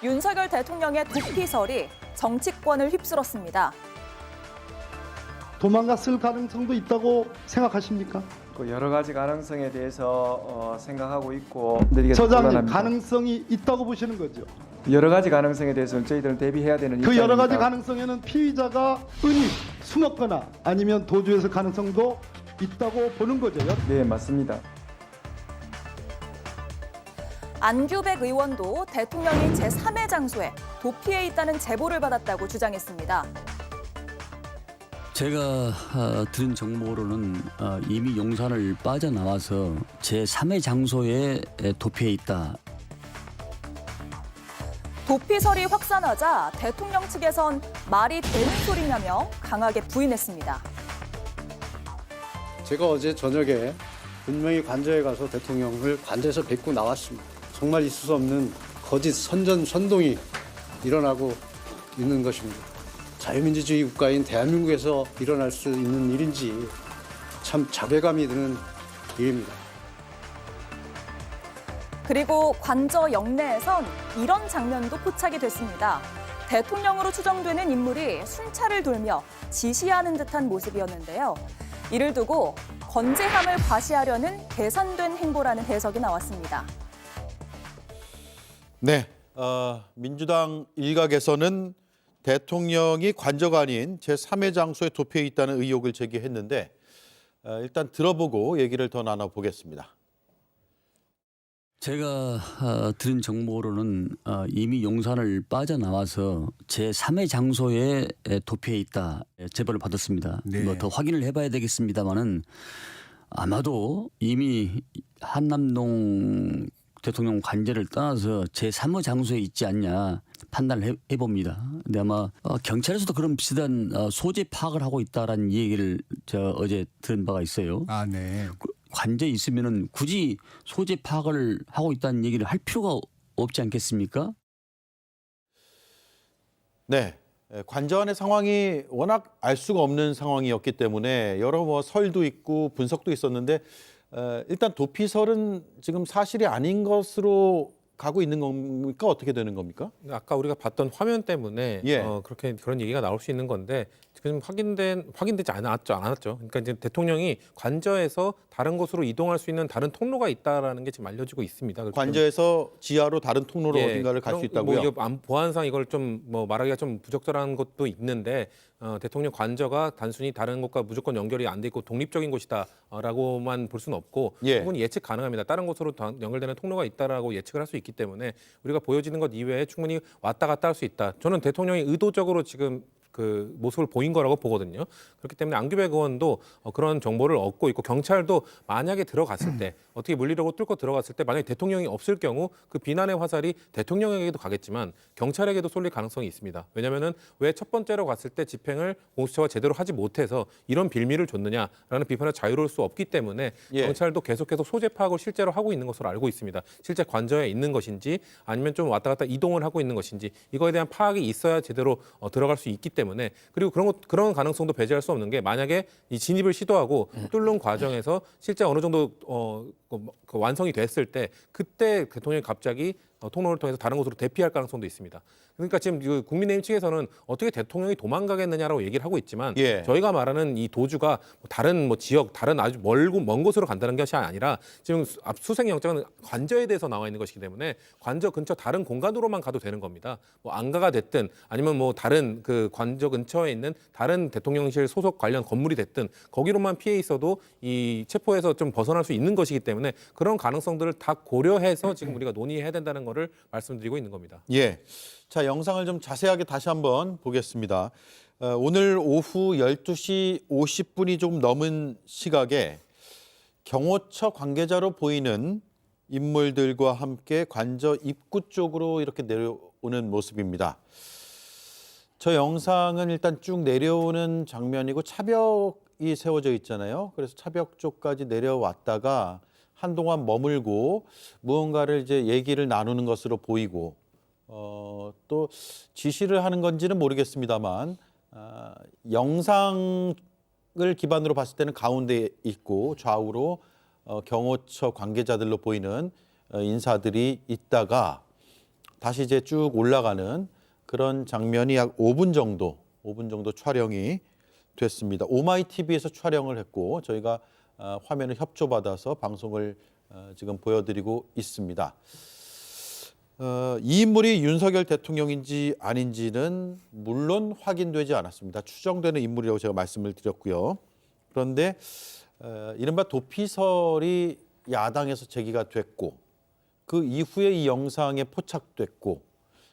윤석열 대통령의 도피설이 정치권을 휩쓸었습니다. 도망갔을 가능성도 있다고 생각하십니까? 그 여러 가지 가능성에 대해서 생각하고 있고 이게 처장님, 곤란합니다. 가능성이 있다고 보시는 거죠? 여러 가지 가능성에 대해서는 저희들은 대비해야 되는 그 여러 가지 입장입니다. 가능성에는 피의자가 은히 숨었거나 아니면 도주했을 가능성도 있다고 보는 거죠. 네, 맞습니다. 안규백 의원도 대통령이 제3의 장소에 도피해 있다는 제보를 받았다고 주장했습니다. 제가 들은 정보로는 이미 용산을 빠져나와서 제3의 장소에 도피해 있다. 도피설이 확산하자 대통령 측에선 말이 되는 소리냐며 강하게 부인했습니다. 제가 어제 저녁에 분명히 관저에 가서 대통령을 관저에서 뵙고 나왔습니다. 정말 있을 수 없는 거짓 선전선동이 일어나고 있는 것입니다. 자유민주주의 국가인 대한민국에서 일어날 수 있는 일인지 참 자괴감이 드는 일입니다. 그리고 관저 영내에선 이런 장면도 포착이 됐습니다. 대통령으로 추정되는 인물이 순찰을 돌며 지시하는 듯한 모습이었는데요. 이를 두고 건재함을 과시하려는 계산된 행보라는 해석이 나왔습니다. 네, 민주당 일각에서는 대통령이 관저가 아닌 제3의 장소에 도피해 있다는 의혹을 제기했는데 일단 들어보고 얘기를 더 나눠보겠습니다. 제가 들은 정보로는 이미 용산을 빠져나와서 제3의 장소에 도피해 있다 제보를 받았습니다. 뭐 더 확인을 해봐야 되겠습니다만은 아마도 이미 한남동 대통령 관저를 떠나서 제3의 장소에 있지 않냐 판단을 해봅니다. 근데 아마 경찰에서도 그런 비슷한 소재 파악을 하고 있다라는 얘기를 제가 어제 들은 바가 있어요. 아, 네. 관저에 있으면은 굳이 소재 파악을 하고 있다는 얘기를 할 필요가 없지 않겠습니까? 네, 관저 안의 상황이 워낙 알 수가 없는 상황이었기 때문에 여러 설도 있고 분석도 있었는데 일단 도피설은 지금 사실이 아닌 것으로 가고 있는 겁니까? 어떻게 되는 겁니까? 아까 우리가 봤던 화면 때문에 예. 그렇게 그런 얘기가 나올 수 있는 건데 지금 확인되지 않았죠. 그러니까 이제 대통령이 관저에서 다른 곳으로 이동할 수 있는 다른 통로가 있다라는 게 지금 알려지고 있습니다. 그렇기 관저에서 지하로 다른 통로로 예, 어딘가를 갈 수 그런- 있다고요? 뭐 이거 보안상 이걸 좀 뭐 말하기가 좀 부적절한 것도 있는데 대통령 관저가 단순히 다른 곳과 무조건 연결이 안 돼 있고 독립적인 곳이다라고만 볼 수는 없고 예. 충분히 예측 가능합니다. 다른 곳으로 연결되는 통로가 있다라고 예측을 할 수 있기 때문에 우리가 보여지는 것 이외에 충분히 왔다 갔다 할 수 있다. 저는 대통령이 의도적으로 지금 그 모습을 보인 거라고 보거든요. 그렇기 때문에 안규백 의원도 그런 정보를 얻고 있고 경찰도 만약에 들어갔을 때 어떻게 물리력으로 뚫고 들어갔을 때 만약에 대통령이 없을 경우 그 비난의 화살이 대통령에게도 가겠지만 경찰에게도 쏠릴 가능성이 있습니다. 왜냐하면은 왜 첫 번째로 갔을 때 집행을 공수처가 제대로 하지 못해서 이런 빌미를 줬느냐라는 비판을 자유로울 수 없기 때문에 예. 경찰도 계속해서 소재 파악을 실제로 하고 있는 것으로 알고 있습니다. 실제 관저에 있는 것인지 아니면 좀 왔다 갔다 이동을 하고 있는 것인지 이거에 대한 파악이 있어야 제대로 들어갈 수 있기 때문에 그리고 그런 가능성도 배제할 수 없는 게 만약에 이 진입을 시도하고 뚫는 과정에서 실제 어느 정도 그 완성이 됐을 때 그때 대통령이 갑자기 통로를 통해서 다른 곳으로 대피할 가능성도 있습니다. 그러니까 지금 그 국민의힘 측에서는 어떻게 대통령이 도망가겠느냐라고 얘기를 하고 있지만 예. 저희가 말하는 이 도주가 다른 뭐 지역, 다른 아주 먼 곳으로 간다는 것이 아니라 지금 수색영장은 관저에 대해서 나와 있는 것이기 때문에 관저 근처 다른 공간으로만 가도 되는 겁니다. 뭐 안가가 됐든 아니면 뭐 다른 그 관저 근처에 있는 다른 대통령실 소속 관련 건물이 됐든 거기로만 피해 있어도 이 체포에서 좀 벗어날 수 있는 것이기 때문에 그런 가능성들을 다 고려해서 지금 우리가 논의해야 된다는 거를 말씀드리고 있는 겁니다. 예. 자, 영상을 좀 자세하게 다시 한번 보겠습니다. 오늘 오후 12시 50분이 조금 넘은 시각에 경호처 관계자로 보이는 인물들과 함께 관저 입구 쪽으로 이렇게 내려오는 모습입니다. 저 영상은 일단 쭉 내려오는 장면이고 차벽이 세워져 있잖아요. 그래서 차벽 쪽까지 내려왔다가 한동안 머물고 무언가를 이제 얘기를 나누는 것으로 보이고 또 지시를 하는 건지는 모르겠습니다만 영상을 기반으로 봤을 때는 가운데 있고 좌우로 경호처 관계자들로 보이는 인사들이 있다가 다시 이제 쭉 올라가는 그런 장면이 약 5분 정도 촬영이 됐습니다. 오마이TV에서 촬영을 했고 저희가 화면을 협조받아서 방송을 지금 보여드리고 있습니다. 이 인물이 윤석열 대통령인지 아닌지는 물론 확인되지 않았습니다. 추정되는 인물이라고 제가 말씀을 드렸고요. 그런데 이른바 도피설이 야당에서 제기가 됐고 그 이후에 이 영상에 포착됐고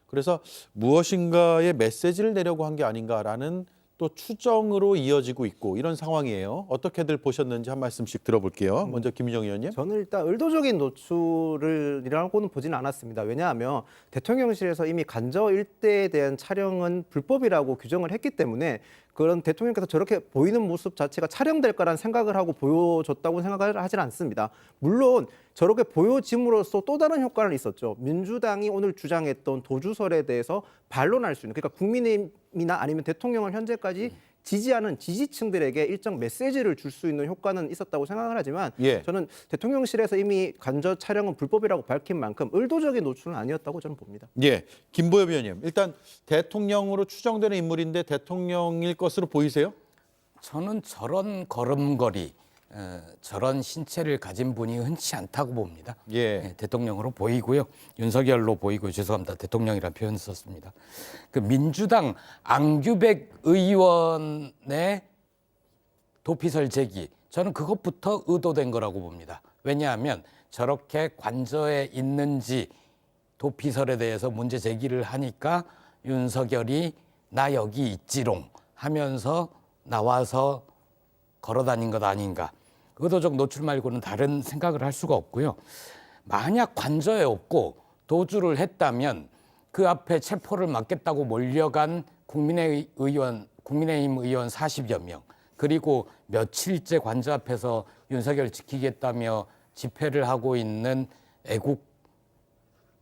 그래서 무엇인가의 메시지를 내려고 한 게 아닌가라는 또 추정으로 이어지고 있고 이런 상황이에요. 어떻게들 보셨는지 한 말씀씩 들어볼게요. 먼저 김민정 의원님. 저는 일단 의도적인 노출이라고는 보지는 않았습니다. 왜냐하면 대통령실에서 이미 간저 일대에 대한 촬영은 불법이라고 규정을 했기 때문에 그런 대통령께서 저렇게 보이는 모습 자체가 촬영될 거라는 생각을 하고 보여줬다고 생각을 하지는 않습니다. 물론 저렇게 보여짐으로써 또 다른 효과는 있었죠. 민주당이 오늘 주장했던 도주설에 대해서 반론할 수 있는, 그러니까 국민의힘이나 아니면 대통령을 현재까지 지지하는 지지층들에게 일정 메시지를 줄 수 있는 효과는 있었다고 생각을 하지만 예. 저는 대통령실에서 이미 간저 촬영은 불법이라고 밝힌 만큼 의도적인 노출은 아니었다고 저는 봅니다. 예, 김보엽 의원님. 일단 대통령으로 추정되는 인물인데 대통령일 것으로 보이세요? 저는 저런 걸음걸이, 저런 신체를 가진 분이 흔치 않다고 봅니다. 예. 대통령으로 보이고요. 윤석열로 보이고 죄송합니다. 대통령이라는 표현을 썼습니다. 그 민주당 안규백 의원의 도피설 제기, 저는 그것부터 의도된 거라고 봅니다. 왜냐하면 저렇게 관저에 있는지 도피설에 대해서 문제 제기를 하니까 윤석열이 나 여기 있지롱 하면서 나와서 걸어다닌 것 아닌가. 의도적 노출 말고는 다른 생각을 할 수가 없고요. 만약 관저에 없고 도주를 했다면 그 앞에 체포를 막겠다고 몰려간 국민의힘 의원 40여 명, 그리고 며칠째 관저 앞에서 윤석열 지키겠다며 집회를 하고 있는 애국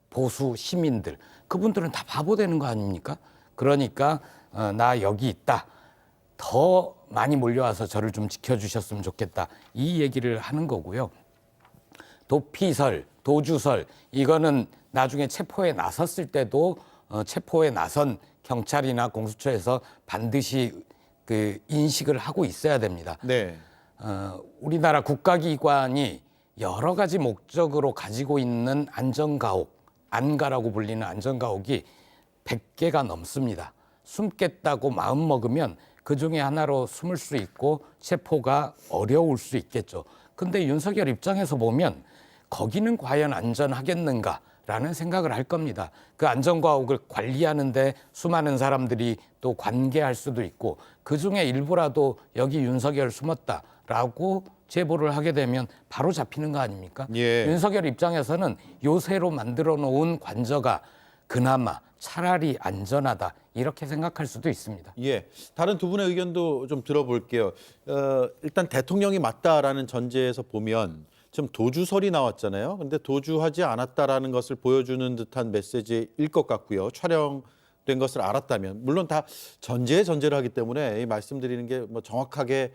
보수 시민들, 그분들은 다 바보 되는 거 아닙니까? 그러니까 나 여기 있다. 더 많이 몰려와서 저를 좀 지켜주셨으면 좋겠다. 이 얘기를 하는 거고요. 도피설, 도주설, 이거는 나중에 체포에 나섰을 때도 체포에 나선 경찰이나 공수처에서 반드시 그 인식을 하고 있어야 됩니다. 네. 우리나라 국가기관이 여러 가지 목적으로 가지고 있는 안전가옥, 안가라고 불리는 안전가옥이 100개가 넘습니다. 숨겠다고 마음먹으면 그 중에 하나로 숨을 수 있고 체포가 어려울 수 있겠죠. 근데 윤석열 입장에서 보면 거기는 과연 안전하겠는가라는 생각을 할 겁니다. 그 안전가옥을 관리하는데 수많은 사람들이 또 관계할 수도 있고 그중에 일부라도 여기 윤석열 숨었다라고 제보를 하게 되면 바로 잡히는 거 아닙니까? 예. 윤석열 입장에서는 요새로 만들어 놓은 관저가 그나마 차라리 안전하다 이렇게 생각할 수도 있습니다. 예, 다른 두 분의 의견도 좀 들어볼게요. 일단 대통령이 맞다라는 전제에서 보면 지금 도주설이 나왔잖아요. 근데 도주하지 않았다라는 것을 보여주는 듯한 메시지일 것 같고요. 촬영된 것을 알았다면 물론 다 전제를 하기 때문에 이 말씀드리는 게 뭐 정확하게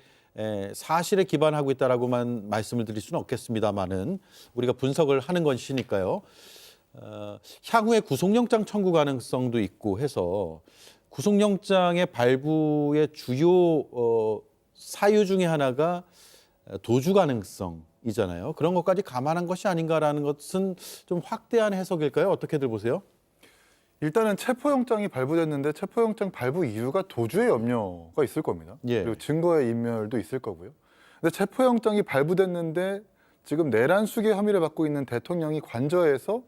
사실에 기반하고 있다라고만 말씀을 드릴 수는 없겠습니다만은 우리가 분석을 하는 것이니까요. 향후에 구속영장 청구 가능성도 있고 해서 구속영장의 발부의 주요 사유 중에 하나가 도주 가능성이잖아요. 그런 것까지 감안한 것이 아닌가라는 것은 좀 확대한 해석일까요? 어떻게들 보세요? 일단은 체포영장이 발부됐는데 체포영장 발부 이유가 도주의 염려가 있을 겁니다. 예. 그리고 증거의 인멸도 있을 거고요. 근데 체포영장이 발부됐는데 지금 내란 수계 혐의를 받고 있는 대통령이 관저에서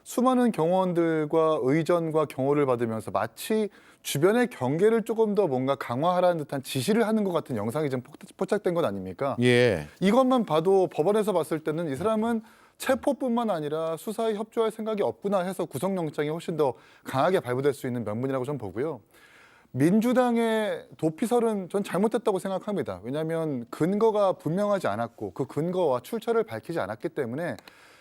수많은 경호원들과 의전과 경호를 받으면서 마치 주변의 경계를 조금 더 뭔가 강화하라는 듯한 지시를 하는 것 같은 영상이 좀 포착된 것 아닙니까? 예. 이것만 봐도 법원에서 봤을 때는 이 사람은 체포뿐만 아니라 수사에 협조할 생각이 없구나 해서 구속영장이 훨씬 더 강하게 발부될 수 있는 면문이라고 저는 보고요. 민주당의 도피설은 전 잘못됐다고 생각합니다. 왜냐하면 근거가 분명하지 않았고 그 근거와 출처를 밝히지 않았기 때문에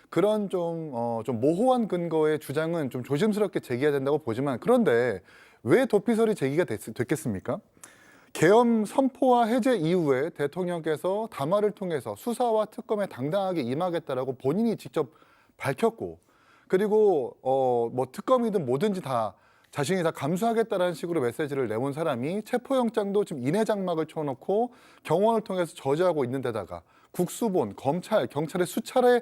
그런 좀 모호한 근거의 주장은 좀 조심스럽게 제기해야 된다고 보지만 그런데 왜 도피설이 제기가 됐겠습니까? 계엄 선포와 해제 이후에 대통령께서 담화를 통해서 수사와 특검에 당당하게 임하겠다라고 본인이 직접 밝혔고 그리고 뭐 특검이든 뭐든지 다 자신이 다 감수하겠다라는 식으로 메시지를 내온 사람이 체포영장도 지금 인해 장막을 쳐놓고 경호원을 통해서 저지하고 있는 데다가 국수본, 검찰, 경찰의 수차례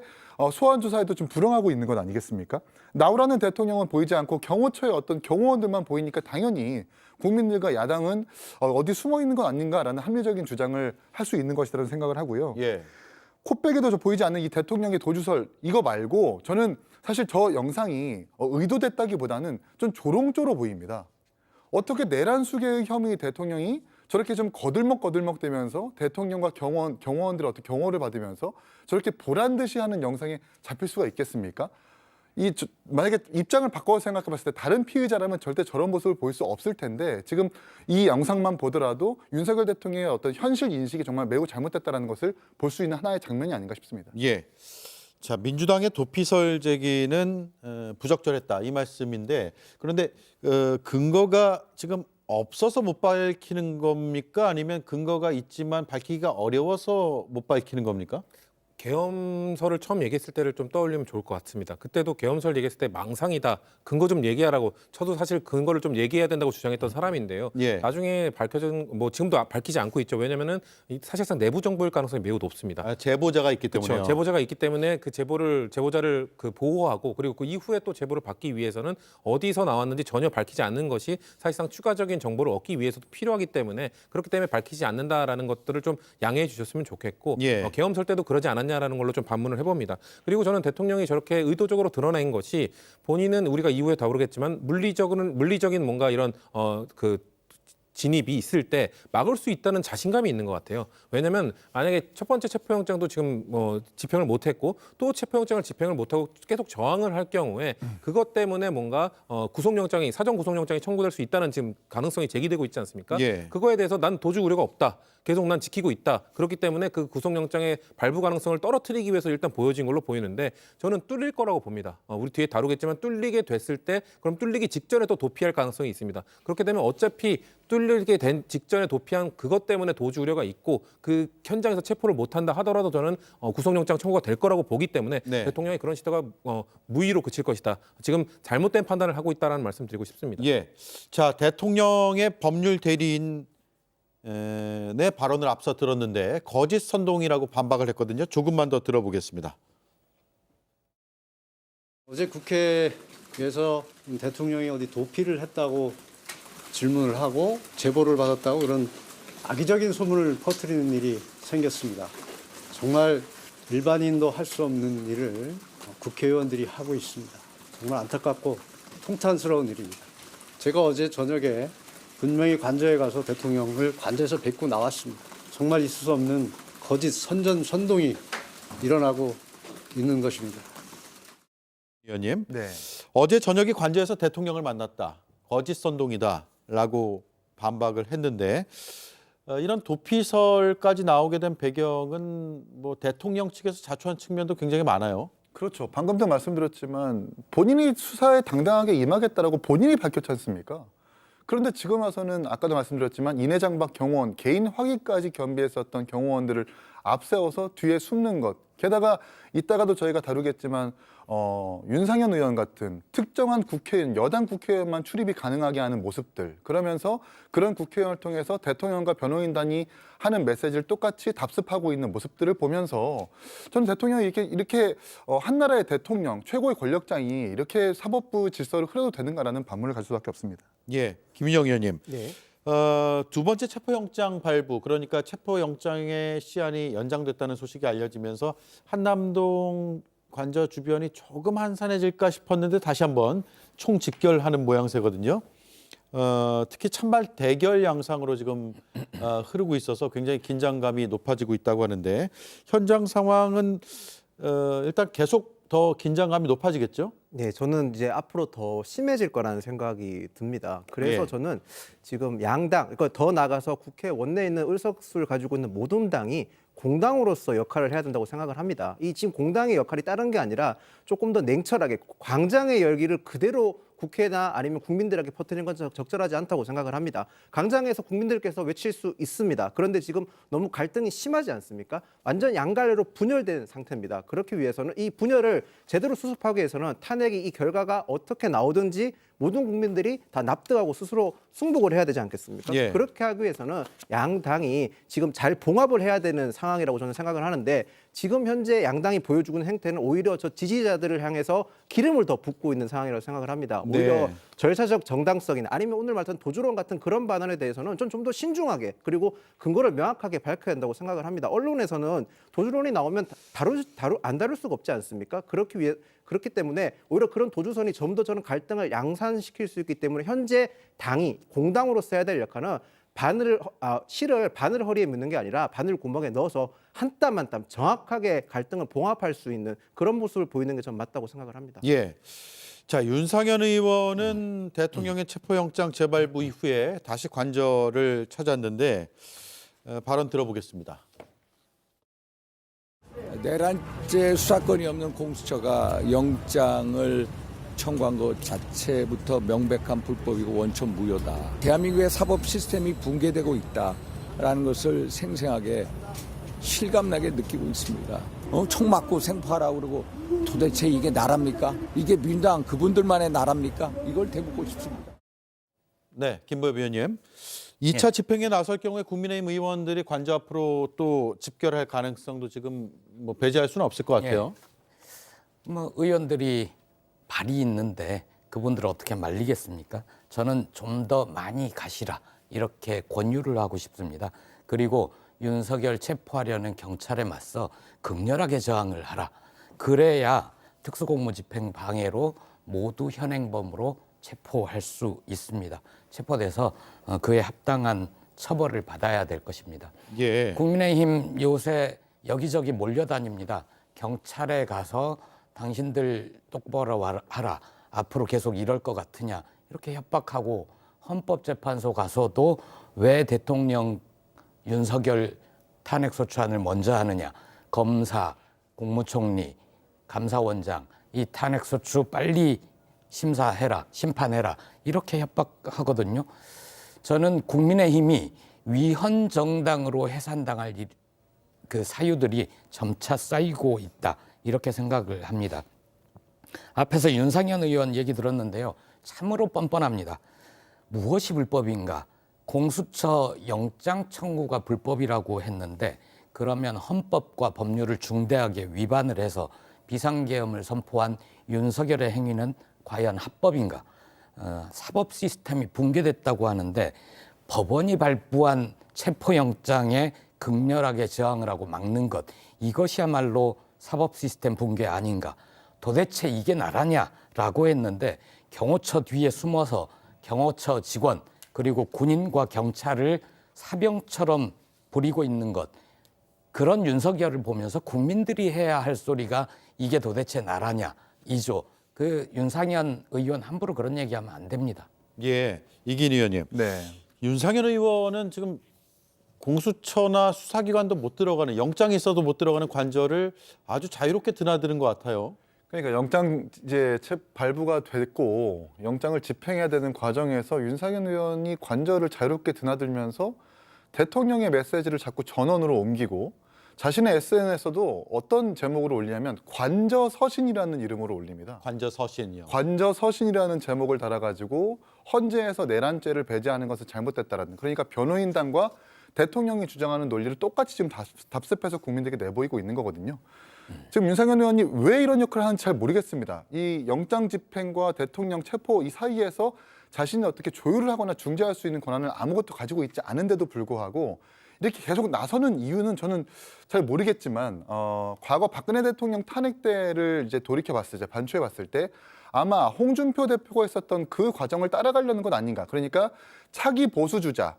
소환 조사에도 좀 불응하고 있는 건 아니겠습니까? 나오라는 대통령은 보이지 않고 경호처의 어떤 경호원들만 보이니까 당연히 국민들과 야당은 어디 숨어 있는 건 아닌가라는 합리적인 주장을 할 수 있는 것이라는 생각을 하고요. 예. 코빼기도 저 보이지 않는 이 대통령의 도주설 이거 말고 저는 사실 저 영상이 의도됐다기보다는 좀 조롱조로 보입니다. 어떻게 내란 수개의 혐의 대통령이 저렇게 좀 거들먹거들먹 되면서 대통령과 경호원들의 어떤 경호를 받으면서 저렇게 보란듯이 하는 영상에 잡힐 수가 있겠습니까? 만약에 입장을 바꿔서 생각해 봤을 때 다른 피의자라면 절대 저런 모습을 보일 수 없을 텐데 지금 이 영상만 보더라도 윤석열 대통령의 어떤 현실 인식이 정말 매우 잘못됐다는 것을 볼 수 있는 하나의 장면이 아닌가 싶습니다. 예. 자, 민주당의 도피설 제기는 부적절했다 이 말씀인데 그런데 근거가 지금 없어서 못 밝히는 겁니까? 아니면 근거가 있지만 밝히기가 어려워서 못 밝히는 겁니까? 계엄설을 처음 얘기했을 때를 좀 떠올리면 좋을 것 같습니다. 그때도 계엄설 얘기했을 때 망상이다. 근거 좀 얘기하라고. 저도 사실 근거를 좀 얘기해야 된다고 주장했던 사람인데요. 예. 나중에 밝혀진 뭐 지금도 밝히지 않고 있죠. 왜냐면은 사실상 내부 정보일 가능성이 매우 높습니다. 제보자가 있기 때문에요. 그렇죠. 제보자가 있기 때문에 그 제보자를 보호하고 그리고 그 이후에 또 제보를 받기 위해서는 어디서 나왔는지 전혀 밝히지 않는 것이 사실상 추가적인 정보를 얻기 위해서도 필요하기 때문에 그렇기 때문에 밝히지 않는다라는 것들을 좀 양해해 주셨으면 좋겠고 예. 계엄설 때도 그러지 않았냐라는 걸로 좀 반문을 해봅니다. 그리고 저는 대통령이 저렇게 의도적으로 드러낸 것이 본인은 우리가 이후에 다루겠지만 물리적인 뭔가 이런 진입이 있을 때 막을 수 있다는 자신감이 있는 것 같아요. 왜냐하면 만약에 첫 번째 체포영장도 지금 집행을 못했고 또 체포영장을 집행을 못하고 계속 저항을 할 경우에 그것 때문에 뭔가 사전 구속영장이 청구될 수 있다는 지금 가능성이 제기되고 있지 않습니까? 예. 그거에 대해서 난 도주 우려가 없다. 계속 난 지키고 있다. 그렇기 때문에 그 구속영장의 발부 가능성을 떨어뜨리기 위해서 일단 보여진 걸로 보이는데 저는 뚫릴 거라고 봅니다. 우리 뒤에 다루겠지만 뚫리게 됐을 때 그럼 뚫리기 직전에 또 도피할 가능성이 있습니다. 그렇게 되면 어차피 뚫리게 된 직전에 도피한 그것 때문에 도주 우려가 있고 그 현장에서 체포를 못한다 하더라도 저는 구속영장 청구가 될 거라고 보기 때문에 네. 대통령이 그런 시도가 무의로 그칠 것이다. 지금 잘못된 판단을 하고 있다는 말씀 드리고 싶습니다. 예. 자, 대통령의 법률 대리인 의 발언을 앞서 들었는데 거짓 선동이라고 반박을 했거든요. 조금만 더 들어보겠습니다. 어제 국회에서 대통령이 어디 도피를 했다고 질문을 하고 제보를 받았다고 그런 악의적인 소문을 퍼뜨리는 일이 생겼습니다. 정말 일반인도 할 수 없는 일을 국회의원들이 하고 있습니다. 정말 안타깝고 통탄스러운 일입니다. 제가 어제 저녁에 분명히 관저에 가서 대통령을 관저에서 뵙고 나왔습니다. 정말 있을 수 없는 거짓 선전선동이 일어나고 있는 것입니다. 의원님, 네. 어제 저녁에 관저에서 대통령을 만났다. 거짓 선동이다라고 반박을 했는데 이런 도피설까지 나오게 된 배경은 뭐 대통령 측에서 자초한 측면도 굉장히 많아요. 그렇죠. 방금도 말씀드렸지만 본인이 수사에 당당하게 임하겠다라고 본인이 밝혔지 않습니까? 그런데 지금 와서는 아까도 말씀드렸지만 인해장박 경호원, 개인 확인까지 겸비했었던 경호원들을 앞세워서 뒤에 숨는 것. 게다가 이따가도 저희가 다루겠지만 윤상현 의원 같은 특정한 국회의원, 여당 국회의원만 출입이 가능하게 하는 모습들. 그러면서 그런 국회의원을 통해서 대통령과 변호인단이 하는 메시지를 똑같이 답습하고 있는 모습들을 보면서 저는 대통령이 이렇게 한 나라의 대통령, 최고의 권력장이 이렇게 사법부 질서를 흐려도 되는가라는 반문을 갈 수밖에 없습니다. 예, 김인영 의원님. 네. 두 번째 체포영장 발부, 그러니까 체포영장의 시한이 연장됐다는 소식이 알려지면서 한남동 관저 주변이 조금 한산해질까 싶었는데 다시 한번 총집결하는 모양새거든요. 특히 찬발 대결 양상으로 지금 흐르고 있어서 굉장히 긴장감이 높아지고 있다고 하는데 현장 상황은 일단 계속 더 긴장감이 높아지겠죠? 네, 저는 이제 앞으로 더 심해질 거라는 생각이 듭니다. 그래서 예. 저는 지금 양당, 그러니까 더 나가서 국회 원내에 있는 의석수를 가지고 있는 모든 당이 공당으로서 역할을 해야 된다고 생각을 합니다. 이 지금 공당의 역할이 다른 게 아니라 조금 더 냉철하게 광장의 열기를 그대로 국회나 아니면 국민들에게 퍼뜨리는 건 적절하지 않다고 생각을 합니다. 광장에서 국민들께서 외칠 수 있습니다. 그런데 지금 너무 갈등이 심하지 않습니까? 완전 양갈래로 분열된 상태입니다. 그렇기 위해서는 이 분열을 제대로 수습하기 위해서는 탄핵이 이 결과가 어떻게 나오든지 모든 국민들이 다 납득하고 스스로 승복을 해야 되지 않겠습니까? 예. 그렇게 하기 위해서는 양당이 지금 잘 봉합을 해야 되는 상황이라고 저는 생각을 하는데 지금 현재 양당이 보여주고 있는 행태는 오히려 저 지지자들을 향해서 기름을 더 붓고 있는 상황이라고 생각을 합니다. 오히려 네. 절차적 정당성이나 아니면 오늘 말했던 도주론 같은 그런 반응에 대해서는 좀 더 신중하게 그리고 근거를 명확하게 밝혀야 한다고 생각을 합니다. 언론에서는 도주론이 나오면 안 다룰 수가 없지 않습니까? 그렇기 때문에 오히려 그런 도주선이 좀 더 저는 갈등을 양산시킬 수 있기 때문에 현재 당이 공당으로서 해야 될 역할은 실을 바늘 허리에 묶는 게 아니라 바늘 구멍에 넣어서 한 땀 한 땀 정확하게 갈등을 봉합할 수 있는 그런 모습을 보이는 게 전 맞다고 생각을 합니다. 예. 자, 윤상현 의원은 대통령의 체포영장 재발부 이후에 다시 관저를 찾았는데 발언 들어보겠습니다. 내란죄 수사권이 없는 공수처가 영장을 청구한 것 자체부터 명백한 불법이고 원천 무효다. 대한민국의 사법 시스템이 붕괴되고 있다라는 것을 생생하게 실감나게 느끼고 있습니다. 총 맞고 생포하라고 그러고 도대체 이게 나라입니까? 이게 민주당 그분들만의 나라입니까? 이걸 되묻고 싶습니다. 네, 김보엽 의원님. 2차 집행에 나설 경우에 국민의힘 의원들이 관저 앞으로 또 집결할 가능성도 지금 뭐 배제할 수는 없을 것 같아요. 뭐 의원들이 발이 있는데 그분들을 어떻게 말리겠습니까? 저는 좀 더 많이 가시라 이렇게 권유를 하고 싶습니다. 그리고 윤석열 체포하려는 경찰에 맞서 극렬하게 저항을 하라. 그래야 특수공무집행 방해로 모두 현행범으로 체포할 수 있습니다. 체포돼서 그에 합당한 처벌을 받아야 될 것입니다. 예. 국민의힘 요새 여기저기 몰려다닙니다. 경찰에 가서 당신들 똑바로 하라. 앞으로 계속 이럴 것 같으냐. 이렇게 협박하고 헌법재판소 가서도 왜 대통령 윤석열 탄핵소추안을 먼저 하느냐. 검사, 국무총리, 감사원장 이 탄핵소추 빨리 심판해라. 이렇게 협박하거든요. 저는 국민의힘이 위헌정당으로 해산당할 그 사유들이 점차 쌓이고 있다. 이렇게 생각을 합니다. 앞에서 윤상현 의원 얘기 들었는데요. 참으로 뻔뻔합니다. 무엇이 불법인가? 공수처 영장 청구가 불법이라고 했는데 그러면 헌법과 법률을 중대하게 위반을 해서 비상계엄을 선포한 윤석열의 행위는 과연 합법인가? 사법 시스템이 붕괴됐다고 하는데 법원이 발부한 체포영장에 극렬하게 저항을 하고 막는 것 이것이야말로 사법 시스템 붕괴 아닌가? 도대체 이게 나라냐라고 했는데 경호처 뒤에 숨어서 경호처 직원 그리고 군인과 경찰을 사병처럼 부리고 있는 것 그런 윤석열을 보면서 국민들이 해야 할 소리가 이게 도대체 나라냐 이죠. 그 윤상현 의원 함부로 그런 얘기하면 안 됩니다. 예, 이긴 의원님. 네. 윤상현 의원은 지금 공수처나 수사기관도 못 들어가는 영장이 있어도 못 들어가는 관저를 아주 자유롭게 드나드는 것 같아요. 그러니까 영장 이제 발부가 됐고 영장을 집행해야 되는 과정에서 윤상현 의원이 관저를 자유롭게 드나들면서 대통령의 메시지를 자꾸 전원으로 옮기고 자신의 SNS에서도 어떤 제목으로 올리냐면 관저서신이라는 이름으로 올립니다. 관저서신이요. 관저서신이라는 제목을 달아가지고 헌재에서 내란죄를 배제하는 것은 잘못됐다라는 그러니까 변호인단과 대통령이 주장하는 논리를 똑같이 지금 답습해서 국민들에게 내보이고 있는 거거든요. 지금 윤상현 의원이 왜 이런 역할을 하는지 잘 모르겠습니다. 이 영장 집행과 대통령 체포 이 사이에서 자신이 어떻게 조율을 하거나 중재할 수 있는 권한을 아무것도 가지고 있지 않은데도 불구하고 이렇게 계속 나서는 이유는 저는 잘 모르겠지만 과거 박근혜 대통령 탄핵 때를 이제 돌이켜봤을 때 반추해봤을 때 아마 홍준표 대표가 있었던 그 과정을 따라가려는 건 아닌가. 그러니까 차기 보수주자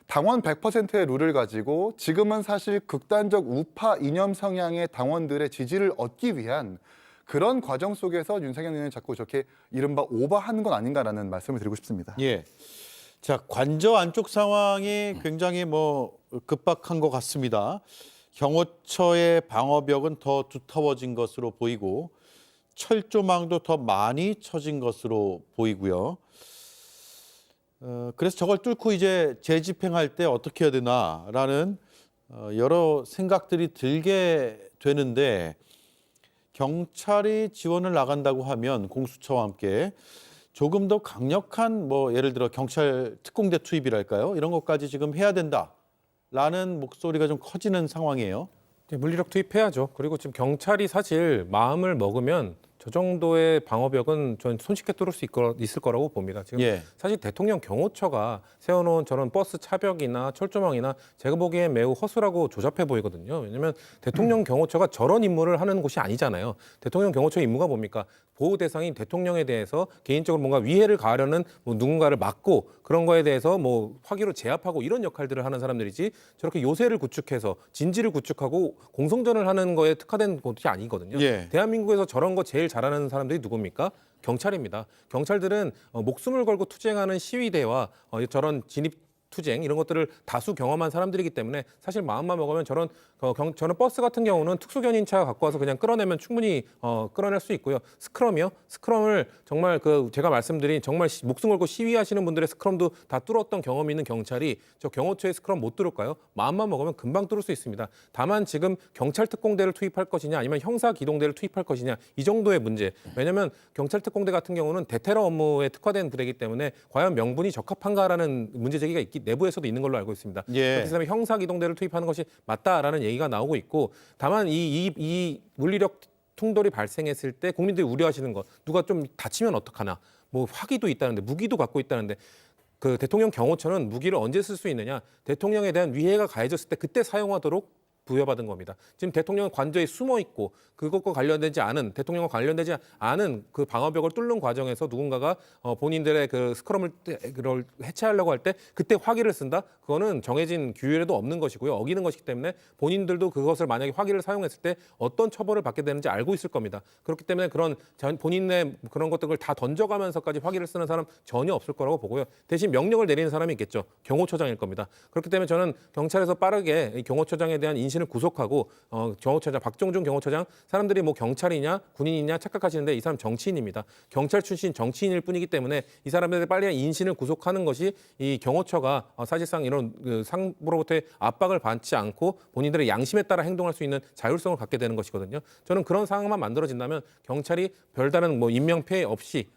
당원 100%의 룰을 가지고 지금은 사실 극단적 우파 이념 성향의 당원들의 지지를 얻기 위한 그런 과정 속에서 윤상현 의원이 자꾸 저렇게 이른바 오버하는 건 아닌가라는 말씀을 드리고 싶습니다. 예. 자, 관저 안쪽 상황이 굉장히 뭐 급박한 것 같습니다. 경호처의 방어벽은 더 두터워진 것으로 보이고 철조망도 더 많이 쳐진 것으로 보이고요. 그래서 저걸 뚫고 이제 재집행할 때 어떻게 해야 되나라는 여러 생각들이 들게 되는데, 경찰이 지원을 나간다고 하면 공수처와 함께 조금 더 강력한 예를 들어 경찰 특공대 투입이랄까요? 이런 것까지 지금 해야 된다라는 목소리가 좀 커지는 상황이에요. 물리력 투입해야죠. 그리고 지금 경찰이 사실 마음을 먹으면 저 정도의 방어벽은 전 손쉽게 뚫을 수 있을 거라고 봅니다. 지금 예. 사실 대통령 경호처가 세워놓은 저런 버스 차벽이나 철조망이나 제가 보기엔 매우 허술하고 조잡해 보이거든요. 왜냐하면 대통령 경호처가 저런 임무를 하는 곳이 아니잖아요. 대통령 경호처 임무가 뭡니까? 보호 대상인 대통령에 대해서 개인적으로 뭔가 위해를 가하려는 누군가를 막고 그런 거에 대해서 화기로 제압하고 이런 역할들을 하는 사람들이지, 저렇게 요새를 구축해서 진지를 구축하고 공성전을 하는 거에 특화된 곳이 아니거든요. 예. 대한민국에서 저런 거 제일 잘하는 사람들이 누굽니까? 경찰입니다. 경찰들은 목숨을 걸고 투쟁하는 시위대와 저런 진입 투쟁 이런 것들을 다수 경험한 사람들이기 때문에 사실 마음만 먹으면 저런 버스 같은 경우는 특수견인차 갖고 와서 그냥 끌어내면 충분히 끌어낼 수 있고요. 스크럼이요? 스크럼을 정말 제가 말씀드린 정말 목숨 걸고 시위하시는 분들의 스크럼도 다 뚫었던 경험이 있는 경찰이 저 경호처의 스크럼 못 뚫을까요? 마음만 먹으면 금방 뚫을 수 있습니다. 다만 지금 경찰 특공대를 투입할 것이냐 아니면 형사 기동대를 투입할 것이냐 이 정도의 문제. 왜냐하면 경찰 특공대 같은 경우는 대테러 업무에 특화된 부대이기 때문에 과연 명분이 적합한가라는 문제 제기가 내부에서도 있는 걸로 알고 있습니다. 예. 그렇기 때문에 형사 기동대를 투입하는 것이 맞다라는 얘기가 나오고 있고, 다만 이 물리력 충돌이 발생했을 때 국민들이 우려하시는 것, 누가 좀 다치면 어떡하나, 화기도 있다는데 무기도 갖고 있다는데 그 대통령 경호처는 무기를 언제 쓸 수 있느냐, 대통령에 대한 위해가 가해졌을 때 그때 사용하도록 부여받은 겁니다. 지금 대통령은 관저에 숨어 있고 그것과 관련되지 않은 대통령과 관련되지 않은 그 방어벽을 뚫는 과정에서 누군가가 본인들의 그 스크럼을 해체하려고 할 때 그때 화기를 쓴다? 그거는 정해진 규율에도 없는 것이고요. 어기는 것이기 때문에 본인들도 그것을 만약에 화기를 사용했을 때 어떤 처벌을 받게 되는지 알고 있을 겁니다. 그렇기 때문에 그런 본인의 그런 것들을 다 던져가면서까지 화기를 쓰는 사람 전혀 없을 거라고 보고요. 대신 명령을 내리는 사람이 있겠죠. 경호처장일 겁니다. 그렇기 때문에 저는 경찰에서 빠르게 이 경호처장에 대한 인신을 구속하고 경호처장 박종준 경호처장, 사람들이 경찰이냐 군인이냐 착각하시는데 이 사람 정치인입니다. 경찰 출신 정치인일 뿐이기 때문에 이 사람들의 빨리 인신을 구속하는 것이 이 경호처가 사실상 이런 상부로부터의 압박을 받지 않고 본인들의 양심에 따라 행동할 수 있는 자율성을 갖게 되는 것이거든요. 저는 그런 상황만 만들어진다면 경찰이 별다른 인명 피해 없이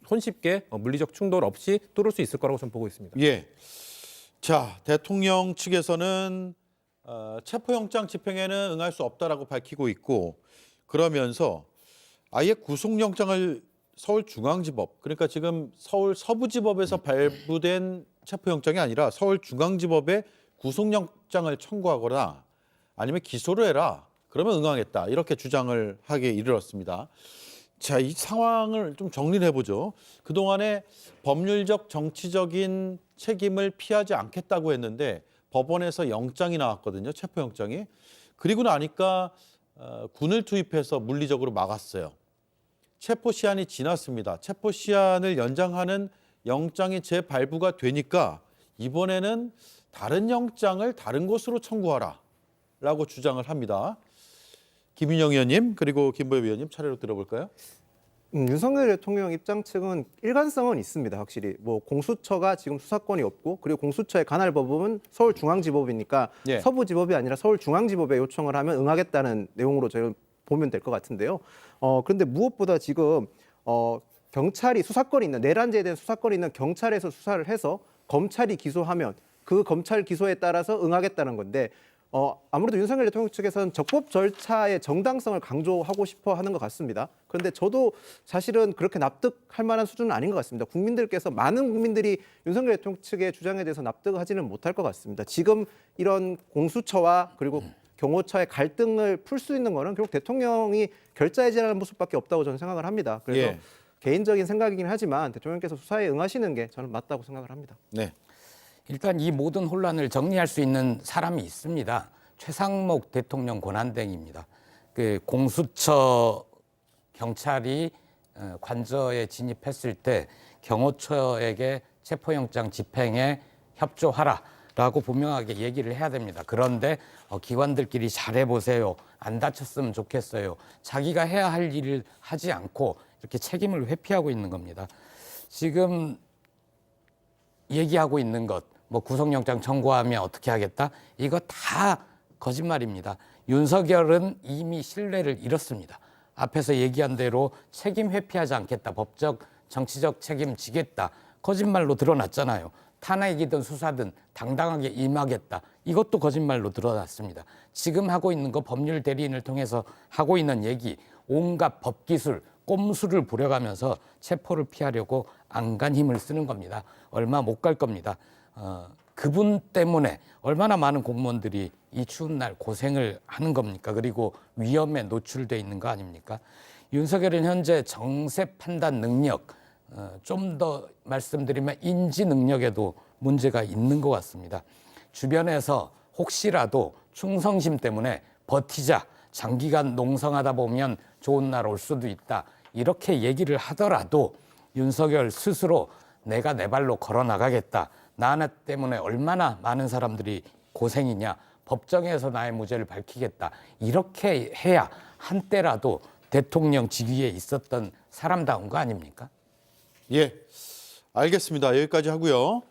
손쉽게 물리적 충돌 없이 뚫을 수 있을 거라고 저는 보고 있습니다. 예. 자, 대통령 측에서는 체포영장 집행에는 응할 수 없다라고 밝히고 있고, 그러면서 아예 구속영장을 서울중앙지법, 그러니까 지금 서울 서부지법에서 발부된 체포영장이 아니라 서울중앙지법에 구속영장을 청구하거나 아니면 기소를 해라, 그러면 응하겠다, 이렇게 주장을 하게 이르렀습니다. 자, 이 상황을 좀 정리를 해보죠. 그동안에 법률적 정치적인 책임을 피하지 않겠다고 했는데 법원에서 영장이 나왔거든요. 체포영장이. 그리고 나니까 군을 투입해서 물리적으로 막았어요. 체포시한이 지났습니다. 체포시한을 연장하는 영장이 재발부가 되니까 이번에는 다른 영장을 다른 곳으로 청구하라 라고 주장을 합니다. 김인영 의원님 그리고 김보엽 의원님 차례로 들어볼까요? 윤석열 대통령 입장 측은 일관성은 있습니다. 확실히 공수처가 지금 수사권이 없고, 그리고 공수처의 관할 법은 서울중앙지법이니까 예. 서부지법이 아니라 서울중앙지법에 요청을 하면 응하겠다는 내용으로 저희 보면 될 것 같은데요. 그런데 무엇보다 지금 경찰이 수사권이 있는, 내란죄에 대한 수사권이 있는 경찰에서 수사를 해서 검찰이 기소하면 그 검찰 기소에 따라서 응하겠다는 건데, 아무래도 윤석열 대통령 측에서는 적법 절차의 정당성을 강조하고 싶어 하는 것 같습니다. 그런데 저도 사실은 그렇게 납득할 만한 수준은 아닌 것 같습니다. 많은 국민들이 윤석열 대통령 측의 주장에 대해서 납득하지는 못할 것 같습니다. 지금 이런 공수처와 그리고 경호처의 갈등을 풀 수 있는 거는 결국 대통령이 결자해지라는 모습밖에 없다고 저는 생각을 합니다. 그래서 예. 개인적인 생각이긴 하지만 대통령께서 수사에 응하시는 게 저는 맞다고 생각을 합니다. 네. 일단 이 모든 혼란을 정리할 수 있는 사람이 있습니다. 최상목 대통령 권한대행입니다. 그 공수처 경찰이 관저에 진입했을 때 경호처에게 체포영장 집행에 협조하라 라고 분명하게 얘기를 해야 됩니다. 그런데 기관들끼리 잘해보세요. 안 다쳤으면 좋겠어요. 자기가 해야 할 일을 하지 않고 이렇게 책임을 회피하고 있는 겁니다. 지금 얘기하고 있는 것, 뭐 구속영장 청구하면 어떻게 하겠다? 이거 다 거짓말입니다. 윤석열은 이미 신뢰를 잃었습니다. 앞에서 얘기한 대로 책임 회피하지 않겠다. 법적, 정치적 책임 지겠다. 거짓말로 드러났잖아요. 탄핵이든 수사든 당당하게 임하겠다. 이것도 거짓말로 드러났습니다. 지금 하고 있는 거 법률 대리인을 통해서 하고 있는 얘기, 온갖 법기술, 꼼수를 부려가면서 체포를 피하려고 안간 힘을 쓰는 겁니다. 얼마 못 갈 겁니다. 그분 때문에 얼마나 많은 공무원들이 이 추운 날 고생을 하는 겁니까? 그리고 위험에 노출돼 있는 거 아닙니까? 윤석열은 현재 정세 판단 능력, 좀 더 말씀드리면 인지 능력에도 문제가 있는 것 같습니다. 주변에서 혹시라도 충성심 때문에 버티자, 장기간 농성하다 보면 좋은 날 올 수도 있다, 이렇게 얘기를 하더라도 윤석열 스스로 내가 내 발로 걸어 나가겠다, 나 하나 때문에 얼마나 많은 사람들이 고생이냐, 법정에서 나의 무죄를 밝히겠다, 이렇게 해야 한때라도 대통령 직위에 있었던 사람다운 거 아닙니까? 예, 알겠습니다. 여기까지 하고요.